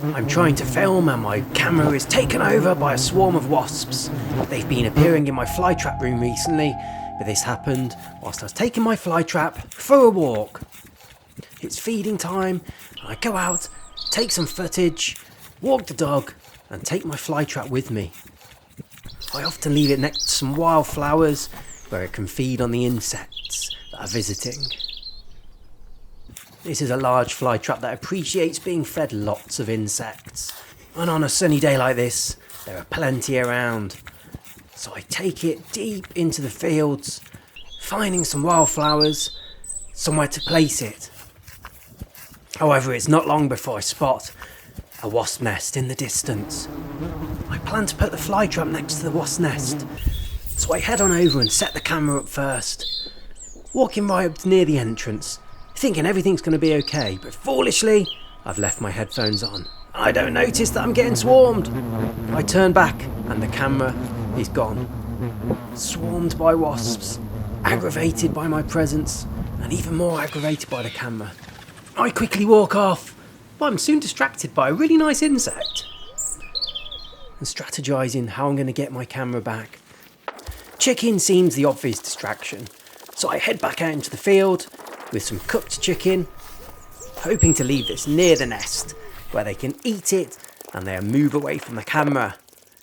I'm trying to film and my camera is taken over by a swarm of wasps. They've been appearing in my Flytrap room recently, but this happened whilst I was taking my Flytrap for a walk. It's feeding time, and I go out, take some footage, walk the dog, and take my Flytrap with me. I often leave it next to some wildflowers where it can feed on the insects that are visiting. This is a large Flytrap that appreciates being fed lots of insects. And on a sunny day like this, there are plenty around. So I take it deep into the fields, finding some wildflowers, somewhere to place it. However, it's not long before I spot a wasp nest in the distance. I plan to put the Flytrap next to the wasp nest, so I head on over and set the camera up first. Walking right up near the entrance, thinking everything's going to be okay, but foolishly, I've left my headphones on. I don't notice that I'm getting swarmed. I turn back and the camera is gone. Swarmed by wasps, aggravated by my presence, and even more aggravated by the camera. I quickly walk off, but I'm soon distracted by a really nice insect. And strategizing how I'm going to get my camera back. Chicken seems the obvious distraction, so I head back out into the field with some cooked chicken, hoping to leave this near the nest where they can eat it and they'll move away from the camera.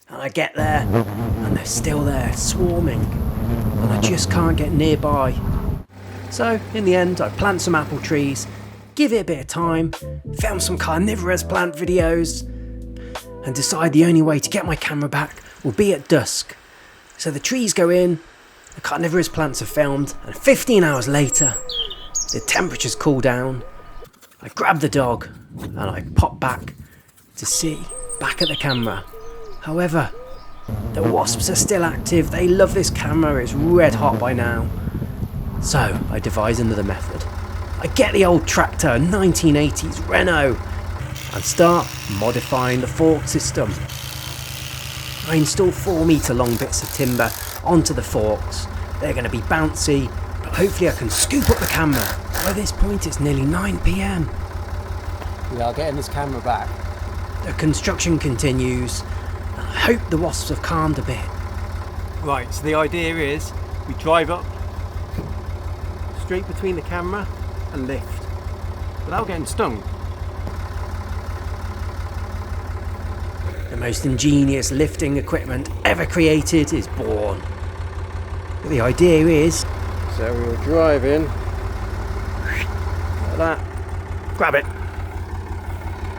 And I get there and they're still there, swarming, and I just can't get nearby. So in the end I plant some apple trees, give it a bit of time, film some carnivorous plant videos, and decide the only way to get my camera back will be at dusk. So the trees go in, the carnivorous plants are filmed, and 15 hours later, the temperatures cool down. I grab the dog and I pop back to see back at the camera. However, the wasps are still active. They love this camera, it's red hot by now. So I devise another method. I get the old tractor, 1980s Renault, and start modifying the fork system. I install 4-metre long bits of timber onto the forks. They're going to be bouncy, but hopefully I can scoop up the camera. By this point it's nearly 9 PM. We are getting this camera back. The construction continues, and I hope the wasps have calmed a bit. Right, so the idea is we drive up straight between the camera and lift without getting stung. The most ingenious lifting equipment ever created is born. But the idea is, So we'll drive in like that. grab it.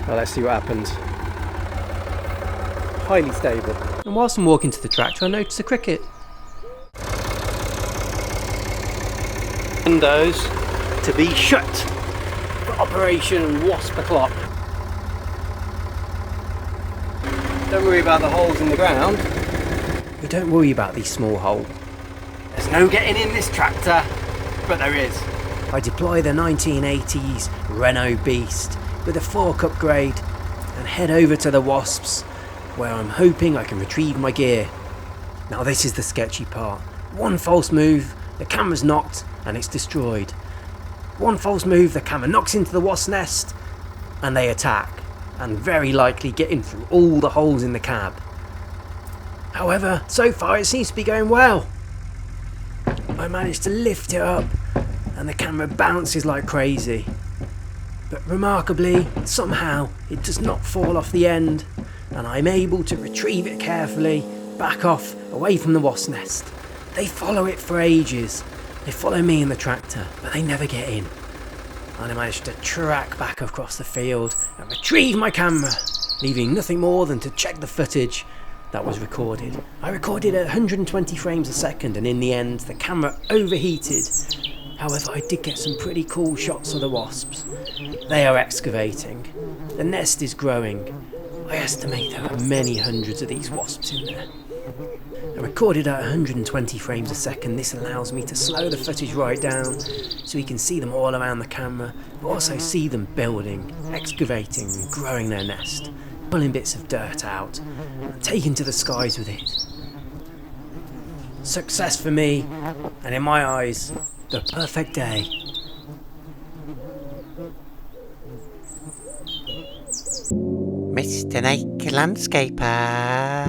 Well, let's see what happens. Highly stable. And whilst I'm walking to the tractor, I notice a cricket. Windows to be shut for Operation Wasp O'Clock. Don't worry about the holes in the ground. But don't worry about these small holes. There's no getting in this tractor, but there is. I deploy the 1980s Renault Beast with a fork upgrade and head over to the wasps, where I'm hoping I can retrieve my gear. Now this is the sketchy part. One false move, the camera's knocked and it's destroyed. One false move, the camera knocks into the wasp nest and they attack, and very likely get in through all the holes in the cab. However, so far it seems to be going well. I managed to lift it up and the camera bounces like crazy. But remarkably, somehow it does not fall off the end, and I'm able to retrieve it carefully, back off, away from the wasp nest. They follow it for ages. They follow me in the tractor, but they never get in. And I managed to track back across the field and retrieve my camera, leaving nothing more than to check the footage that was recorded. I recorded at 120 frames a second, and in the end the camera overheated. However, I did get some pretty cool shots of the wasps. They are excavating. The nest is growing. I estimate there are many hundreds of these wasps in there. I recorded at 120 frames a second. This allows me to slow the footage right down so we can see them all around the camera, but also see them building, excavating and growing their nest, pulling bits of dirt out and taking to the skies with it. Success for me, and in my eyes, the perfect day. Mr. Naked Landscaper.